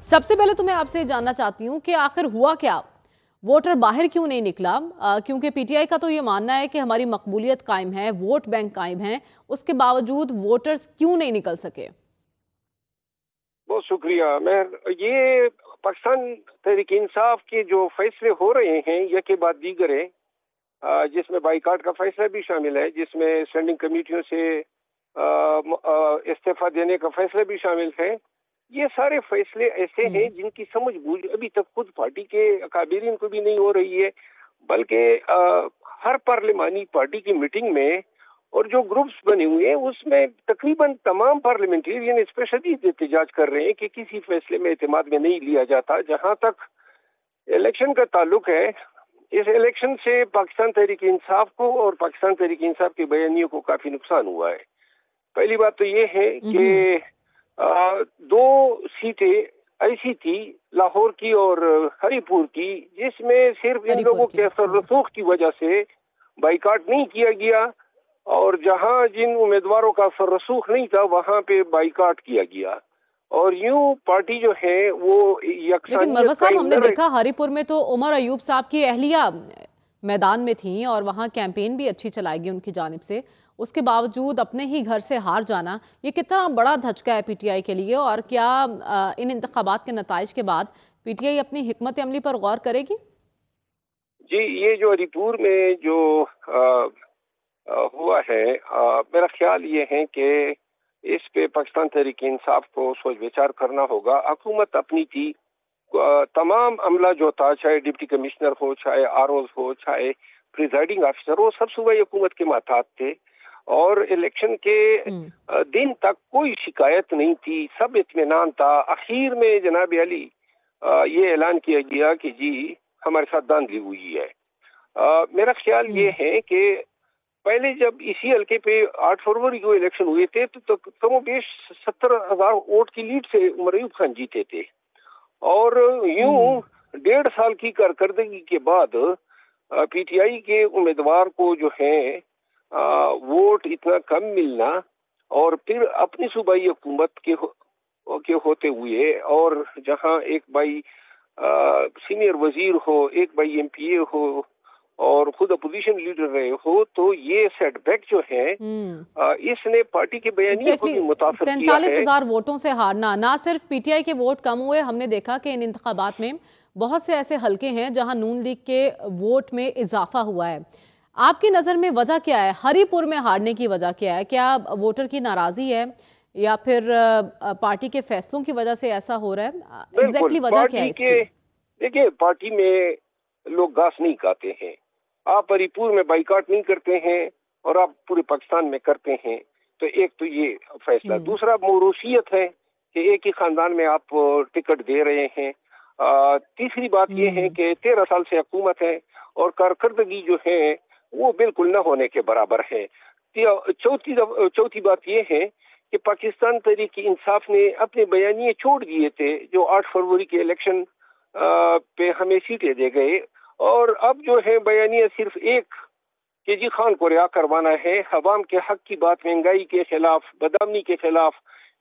سب سے پہلے تو میں آپ سے جاننا چاہتی ہوں کہ آخر ہوا کیا، ووٹر باہر کیوں نہیں نکلا؟ کیونکہ پی ٹی آئی کا تو یہ ماننا ہے کہ ہماری مقبولیت قائم ہے، ووٹ بینک قائم ہے، اس کے باوجود ووٹرز کیوں نہیں نکل سکے؟ بہت شکریہ مہر۔ یہ پاکستان تحریک انصاف کے جو فیصلے ہو رہے ہیں یہ کے بعد دیگر ہیں، جس میں بائیکاٹ کا فیصلہ بھی شامل ہے، جس میں اسٹینڈنگ کمیٹیوں سے استعفیٰ دینے کا فیصلہ بھی شامل ہے۔ یہ سارے فیصلے ایسے ہیں جن کی سمجھ بوجھ ابھی تک خود پارٹی کے اکابرین کو بھی نہیں ہو رہی ہے، بلکہ ہر پارلیمانی پارٹی کی میٹنگ میں اور جو گروپس بنے ہوئے ہیں اس میں تقریباً تمام پارلیمنٹرین اس پہ شدید احتجاج کر رہے ہیں کہ کسی فیصلے میں اعتماد میں نہیں لیا جاتا۔ جہاں تک الیکشن کا تعلق ہے، اس الیکشن سے پاکستان تحریک انصاف کو اور پاکستان تحریک انصاف کے بیانیوں کو کافی نقصان ہوا ہے۔ پہلی بات تو یہ ہے کہ دو سیٹیں ایسی تھی، لاہور کی اور ہری پور کی، جس میں صرف ان لوگوں کے اثر رسوخ کی وجہ سے بائیکاٹ نہیں کیا گیا، اور جہاں جن امیدواروں کا اثر رسوخ نہیں تھا وہاں پہ بائیکاٹ کیا گیا، اور یوں پارٹی جو ہے وہ لیکن مروت صاحب ہم نے دیکھا ہری پور میں تو عمر ایوب صاحب کی اہلیہ میدان میں تھیں اور وہاں کیمپین بھی اچھی چلائی گئی ان کی جانب سے، اس کے باوجود اپنے ہی گھر سے ہار جانا یہ کتنا بڑا دھچکا ہے پی ٹی آئی کے لیے؟ اور کیا ان انتخابات کے نتائج کے بعد پی ٹی آئی اپنی حکمت عملی پر غور کرے گی؟ جی، یہ جو ہری پور میں جو ہوا ہے، میرا خیال یہ ہے کہ اس پہ پاکستان تحریک انصاف کو سوچ وچار کرنا ہوگا۔ حکومت اپنی تھی، تمام عملہ جو تھا، چاہے ڈپٹی کمشنر ہو، چاہے آر اوز ہو، چاہے پریزائڈنگ آفیسر ہو، سب صوبائی حکومت کے محتاط تھے، اور الیکشن کے دن تک کوئی شکایت نہیں تھی، سب اطمینان تھا۔ اخیر میں جناب علی یہ اعلان کیا گیا کہ جی ہمارے ساتھ دھاندلی ہوئی ہے۔ میرا خیال یہ ہے کہ پہلے جب اسی حلقے پہ 8 فروری کو الیکشن ہوئے تھے تو کم و بیش 70,000 ووٹ کی لیڈ سے عمر ایوب خان جیتے تھے، اور یوں 1.5 سال کی کارکردگی کے بعد پی ٹی آئی کے امیدوار کو جو ہے ووٹ اتنا کم ملنا، اور پھر اپنی صوبائی حکومت کے ہوتے ہوئے، اور جہاں ایک بھائی سینئر وزیر ہو، ایک بھائی ایم پی اے ہو، اور خود اپوزیشن لیڈر رہے ہو، تو یہ سیٹ بیک جو ہے اس نے پارٹی کے بیانیے کو بھی متاثر کیا ہے۔ 43,000 ووٹوں سے ہارنا، نہ صرف پی ٹی آئی کے ووٹ کم ہوئے، ہم نے دیکھا کہ ان انتخابات میں بہت سے ایسے حلقے ہیں جہاں نون لیگ کے ووٹ میں اضافہ ہوا ہے۔ آپ کی نظر میں وجہ کیا ہے؟ ہری پور میں ہارنے کی وجہ کیا ہے؟ کیا ووٹر کی ناراضی ہے یا پھر پارٹی کے فیصلوں کی وجہ سے ایسا ہو رہا ہے؟ ایگزیکٹلی وجہ کیا ہے اس کی؟ دیکھیں، پارٹی میں لوگ گھاس نہیں کھاتے ہیں۔ آپ ہری پور میں بائیکاٹ نہیں کرتے ہیں اور آپ پورے پاکستان میں کرتے ہیں، تو ایک تو یہ فیصلہ۔ دوسرا موروثیت ہے کہ ایک ہی خاندان میں آپ ٹکٹ دے رہے ہیں۔ تیسری بات یہ ہے کہ 13 سال سے حکومت ہے اور کارکردگی جو ہے وہ بالکل نہ ہونے کے برابر ہے۔ چوتھی بات یہ ہے کہ پاکستان تحریک انصاف نے اپنے بیانیے چھوڑ دیے تھے جو 8 فروری کے الیکشن پہ ہمیں سیٹیں دے گئے، اور اب جو ہے بیانیہ صرف ایک کہ جی خان کو رہا کروانا ہے۔ عوام کے حق کی بات، مہنگائی کے خلاف، بدامنی کے خلاف،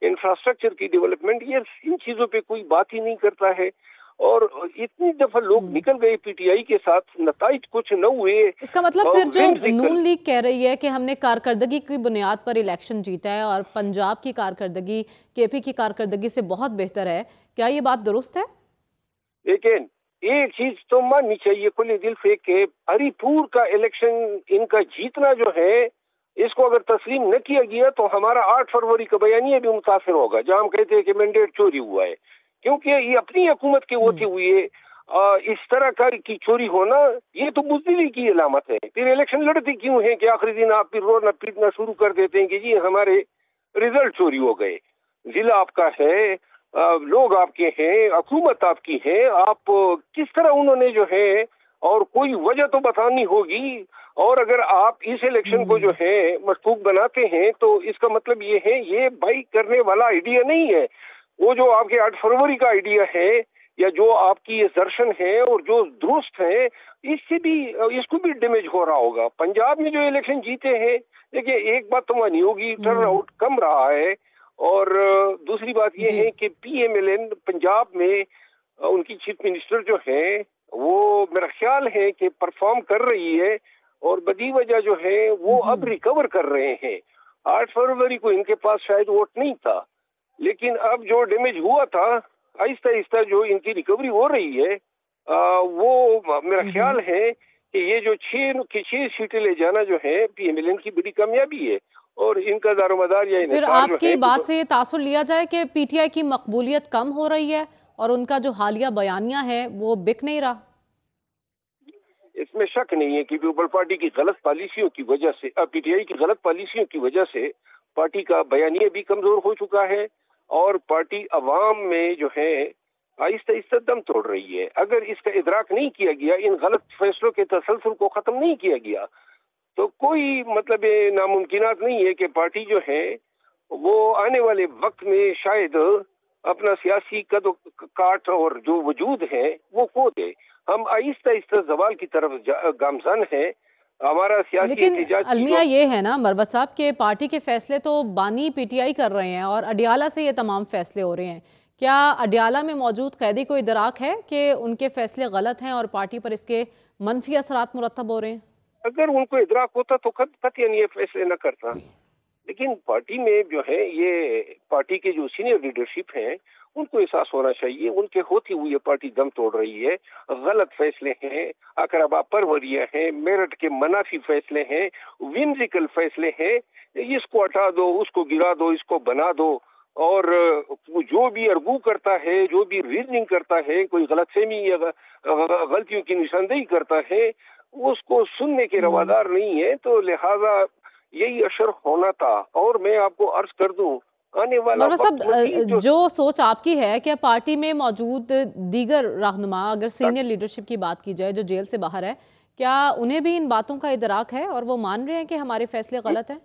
انفراسٹرکچر کی ڈیولپمنٹ، یہ ان چیزوں پہ کوئی بات ہی نہیں کرتا ہے، اور اتنی دفعہ لوگ نکل گئے پی ٹی آئی کے ساتھ، نتائج کچھ نہ ہوئے۔ اس کا مطلب پھر جو نون لیگ کہہ رہی ہے کہ ہم نے کارکردگی کی بنیاد پر الیکشن جیتا ہے اور پنجاب کی کارکردگی کے پی کی کارکردگی سے بہت بہتر ہے، کیا یہ بات درست ہے؟ لیکن ایک چیز تو ماننی چاہیے کھلے دل سے کہ ہری پور کا الیکشن ان کا جیتنا جو ہے، اس کو اگر تسلیم نہ کیا گیا تو ہمارا 8 فروری کا بیانیہ بھی متاثر ہوگا جہاں ہم کہتے ہیں کہ مینڈیٹ چوری ہوا ہے، کیونکہ یہ اپنی حکومت کے ہوتے ہوئے اس طرح کی چوری ہونا یہ تو بزدلی کی علامت ہے۔ پھر الیکشن لڑتے کیوں ہیں کہ آخری دن آپ پھر رونا پیٹنا شروع کر دیتے ہیں کہ جی ہمارے ریزلٹ چوری ہو گئے۔ ضلع آپ کا ہے، لوگ آپ کے ہیں، حکومت آپ کی ہے، آپ کس طرح انہوں نے جو ہے، اور کوئی وجہ تو بتانی ہوگی، اور اگر آپ اس الیکشن کو جو ہے مشکوک بناتے ہیں تو اس کا مطلب یہ ہے یہ بائی کرنے والا آئیڈیا نہیں ہے، وہ جو آپ کے 8 فروری کا آئیڈیا ہے یا جو آپ کی یہ درشن ہے اور جو درست ہے، اس سے بھی اس کو بھی ڈیمیج ہو رہا ہوگا۔ پنجاب میں جو الیکشن جیتے ہیں، دیکھیں ایک بات تو مانی ہوگی، ٹرن آؤٹ کم رہا ہے، اور دوسری بات یہ ہے کہ P M L N Punjab میں ان کی چیف منسٹر جو ہے وہ میرا خیال ہے کہ پرفارم کر رہی ہے، اور بدی وجہ جو ہے وہ اب ریکور کر رہے ہیں۔ 8 فروری کو ان کے پاس شاید ووٹ نہیں تھا، لیکن اب جو ڈیمیج ہوا تھا آہستہ آہستہ جو ان کی ریکوری ہو رہی ہے، وہ میرا خیال ہے کہ یہ جو 6 سیٹیں لے جانا جو ہے پی ایم ایل این کی بڑی کامیابی ہے، اور ان کا دار و مدار یا پھر آپ کی بات سے یہ تاثر لیا جائے کہ پی ٹی آئی کی مقبولیت کم ہو رہی ہے اور ان کا جو حالیہ بیانیہ ہے وہ بک نہیں رہا؟ اس میں شک نہیں ہے کہ پیپل پارٹی کی غلط پالیسیوں کی وجہ سے، پی ٹی آئی کی غلط پالیسیوں کی وجہ سے پارٹی کا بیانیہ بھی کمزور ہو چکا ہے، اور پارٹی عوام میں جو ہے آہستہ آہستہ دم توڑ رہی ہے۔ اگر اس کا ادراک نہیں کیا گیا، ان غلط فیصلوں کے تسلسل کو ختم نہیں کیا گیا، تو کوئی مطلب ناممکنات نہیں ہے کہ پارٹی جو ہے وہ آنے والے وقت میں شاید اپنا سیاسی قد و کاٹ اور جو وجود ہے وہ کھو دے۔ ہم آہستہ آہستہ زوال کی طرف گامزن ہے۔ ہمارا سیاسی احتجاج المیہ یہ ہے نا مروت صاحب کہ پارٹی کے فیصلے تو بانی پی ٹی آئی کر رہے ہیں اور اڈیالہ سے یہ تمام فیصلے ہو رہے ہیں، کیا اڈیالہ میں موجود قیدی کو ادراک ہے کہ ان کے فیصلے غلط ہیں اور پارٹی پر اس کے منفی اثرات مرتب ہو رہے ہیں؟ اگر ان کو ادراک ہوتا تو قطعاً یہ فیصلے نہ کرتا، لیکن پارٹی میں جو ہے یہ پارٹی کے جو سینئر لیڈرشپ ہیں ان کو احساس ہونا چاہیے، ان کے ہوتی ہوئی یہ پارٹی دم توڑ رہی ہے، غلط فیصلے ہیں، اقربا پروریاں ہیں، میرٹ کے منافی فیصلے ہیں، ومزیکل فیصلے ہیں، اس کو ہٹا دو، اس کو گرا دو، اس کو بنا دو، اور جو بھی ارگو کرتا ہے، جو بھی ریزننگ کرتا ہے، کوئی غلط فہمی یا غلطیوں کی نشاندہی کرتا ہے، اس کو سننے کے روادار نہیں ہے، تو لہذا یہی اشر ہونا تھا۔ اور میں آپ کو عرض کر دوں آنے والا وقت جو سوچ آپ کی ہے کہ پارٹی میں موجود دیگر رہنما، اگر سینئر لیڈرشپ کی بات کی جائے جو جیل سے باہر ہے، کیا انہیں بھی ان باتوں کا ادراک ہے اور وہ مان رہے ہیں کہ ہمارے فیصلے غلط ہیں؟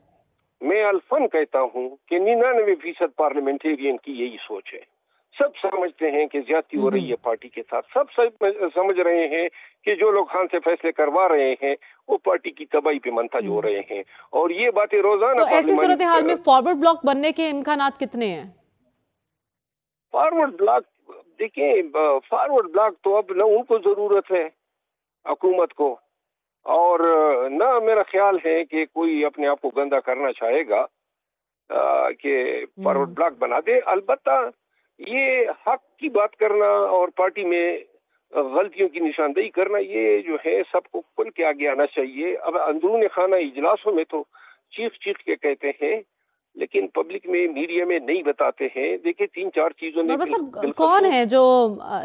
میں الفن کہتا ہوں کہ 99% پارلیمنٹیرین کی یہی سوچ ہے۔ سب سمجھتے ہیں کہ زیادتی ہو رہی ہے پارٹی کے ساتھ، سب سمجھ رہے ہیں کہ جو لوگ خان سے فیصلے کروا رہے ہیں وہ پارٹی کی تباہی پہ منتج ہو رہے ہیں، اور یہ باتیں روزانہ تو ایسی صورتحال میں فارورڈ بلاک بننے کے امکانات کتنے ہیں؟ فارورڈ بلاک دیکھیں، فارورڈ بلاک تو اب نہ ان کو ضرورت ہے حکومت کو، اور نہ میرا خیال ہے کہ کوئی اپنے آپ کو گندا کرنا چاہے گا کہ فارورڈ بلاک بنا دے۔ البتہ یہ حق کی بات کرنا اور پارٹی میں غلطیوں کی نشاندہی کرنا، یہ جو ہے سب کو کھل کے آگے آنا چاہیے۔ اب اندرون خانہ اجلاسوں میں تو چیخ کے کہتے ہیں، لیکن پبلک میں میڈیا میں نہیں بتاتے ہیں۔ دیکھیں 3-4 چیزوں میں کون ہیں جو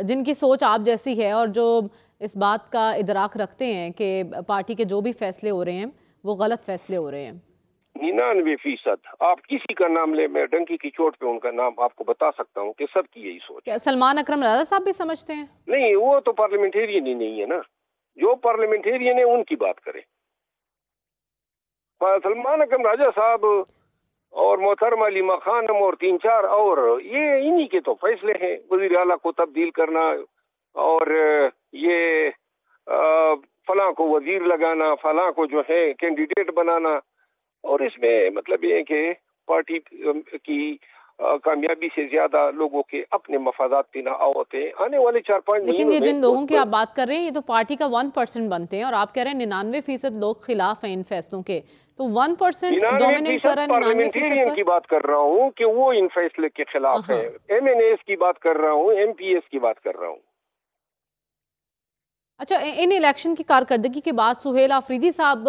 جن کی سوچ آپ جیسی ہے اور جو اس بات کا ادراک رکھتے ہیں کہ پارٹی کے جو بھی فیصلے ہو رہے ہیں وہ غلط فیصلے ہو رہے ہیں؟ 99%۔ آپ کسی کا نام لیں، میں ڈنکی کی چوٹ پہ ان کا نام آپ کو بتا سکتا ہوں کہ سب کی یہی سوچ ہے۔ سلمان اکرم رضا صاحب بھی سمجھتے ہیں؟ نہیں، وہ تو پارلیمنٹیرین ہی نہیں ہے نا، جو پارلیمنٹیرین ہے ان کی بات کریں۔ سلمان اکرم راجہ صاحب اور محترمہ علیمہ خانم اور 3-4 اور یہ انہی کے تو فیصلے ہیں، وزیر اعلیٰ کو تبدیل کرنا اور یہ فلاں کو وزیر لگانا، فلاں کو جو ہے کینڈیڈیٹ بنانا، اور اس میں مطلب یہ ہے کہ پارٹی کی کامیابی سے زیادہ لوگوں کے اپنے مفادات پہ نہ ہوتے ہیں۔ آنے والے 4-5 مہینوں میں لیکن یہ جن لوگوں کی آپ بات کر رہے ہیں یہ تو پارٹی کا 1% بنتے ہیں، اور آپ کہہ رہے ہیں 99% لوگ خلاف ہیں ان فیصلوں کے، تو 1% ڈومینیٹ کر رہا ہے 99% پارلیمنٹیرین کی بات کر رہا ہوں کہ وہ ان فیصلے کے خلاف ہے، ایم این ایس کی بات کر رہا ہوں، ایم پی ایس کی بات کر رہا ہوں۔ اچھا، ان الیکشن کی کارکردگی کے بعد سہیل آفریدی صاحب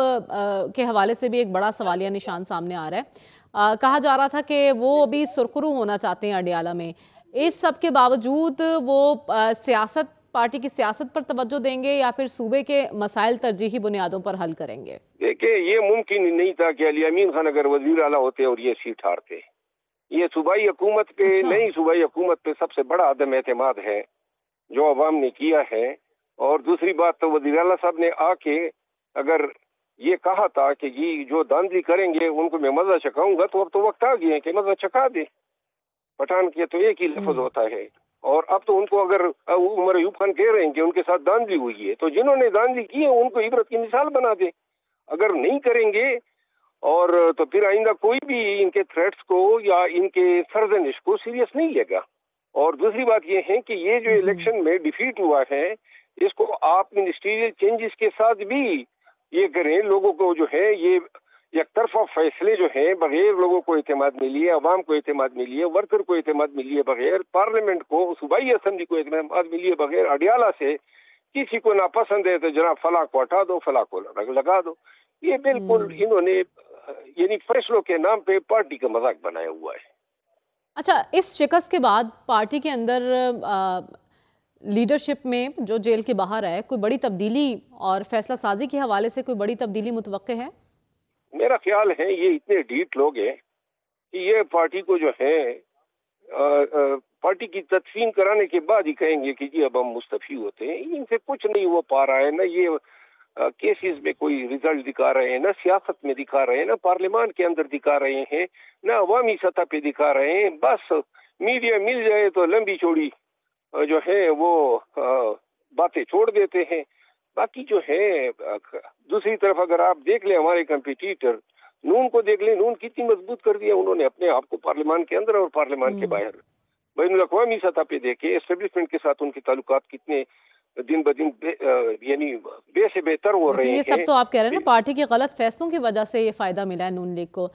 کے حوالے سے بھی ایک بڑا سوالیہ نشان سامنے آ رہا ہے۔ کہا جا رہا تھا کہ وہ ابھی سرخرو ہونا چاہتے ہیں اڈیالہ میں، اس سب کے باوجود وہ پارٹی کی سیاست پر توجہ دیں گے یا پھر صوبے کے مسائل ترجیحی بنیادوں پر حل کریں گے؟ دیکھیں، یہ ممکن نہیں تھا کہ علی امین خان اگر وزیر اعلیٰ ہوتے اور یہ سیٹ ہارتے۔ یہ صوبائی حکومت پہ، نئی صوبائی حکومت پہ سب سے بڑا عدم اعتماد ہے جو عوام نے کیا ہے۔ اور دوسری بات تو وزیر اعلیٰ صاحب نے آ کے اگر یہ کہا تھا کہ جی جو داندلی کریں گے ان کو میں مزہ چکھاؤں گا، تو اب تو وقت آ گیا ہے کہ مزہ چکھا دے۔ پٹھان کے تو ایک ہی لفظ ہوتا ہے، اور اب تو ان کو اگر عمر ایوب خان کہہ رہے ہیں کہ ان کے ساتھ داندلی ہوئی ہے، تو جنہوں نے داندلی کی ہے ان کو عبرت کی مثال بنا دے۔ اگر نہیں کریں گے اور تو پھر آئندہ کوئی بھی ان کے تھریٹس کو یا ان کے سرزنش کو سیریس نہیں لے گا. اور دوسری بات یہ ہے کہ یہ جو الیکشن میں ڈیفیٹ ہوا ہے اس کو آپ منسٹریل چینجز کے ساتھ بھی یہ کریں. لوگوں کو جو ہے یہ یک طرفہ فیصلے جو ہیں بغیر لوگوں کو اعتماد ملی ہے, عوام کو اعتماد ملی ہے, ورکر کو اعتماد ملی ہے بغیر, پارلیمنٹ کو صوبائی اسمبلی کو اعتماد ملی ہے بغیر, اڈیالہ سے کسی کو ناپسند ہے تو جناب فلاں کو ہٹا دو, فلاں کو لگا دو. یہ بالکل انہوں نے یعنی فیصلوں کے نام پہ پارٹی کا مذاق بنایا ہوا ہے. اچھا, اس شکست کے بعد پارٹی کے اندر لیڈرشپ میں جو جیل کے باہر ہے کوئی بڑی تبدیلی اور فیصلہ سازی کے حوالے سے کوئی بڑی تبدیلی متوقع ہے؟ میرا خیال ہے یہ اتنے ڈھیٹ لوگ ہیں کہ یہ پارٹی کو جو ہے پارٹی کی تدفین کرانے کے بعد ہی کہیں گے کہ جی اب ہم مستعفی ہوتے ہیں. ان سے کچھ نہیں ہو پا رہا ہے, نہ یہ کیسز میں کوئی ریزلٹ دکھا رہے ہیں, نہ سیاست میں دکھا رہے ہیں, نہ پارلیمان کے اندر دکھا رہے ہیں, نہ عوامی سطح پہ دکھا رہے ہیں. بس میڈیا مل جائے تو لمبی چوڑی جو ہے وہ باتیں چھوڑ دیتے ہیں. باقی جو ہے دوسری طرف اگر آپ دیکھ لیں ہمارے کمپیٹیٹر نون کو دیکھ لیں, نون کتنی مضبوط کر دیا انہوں نے اپنے آپ کو پارلیمان کے اندر اور پارلیمان کے باہر. بین الاقوامی سطح پہ دیکھیں اسٹیبلشمنٹ کے ساتھ ان کے تعلقات کتنے دن بدن یعنی بے سے بہتر ہو رہے لیکن یہ ہیں. سب تو آپ کہہ رہے ہیں نا پارٹی کے غلط فیصلوں کی وجہ سے یہ فائدہ ملا ہے نون لیگ کو.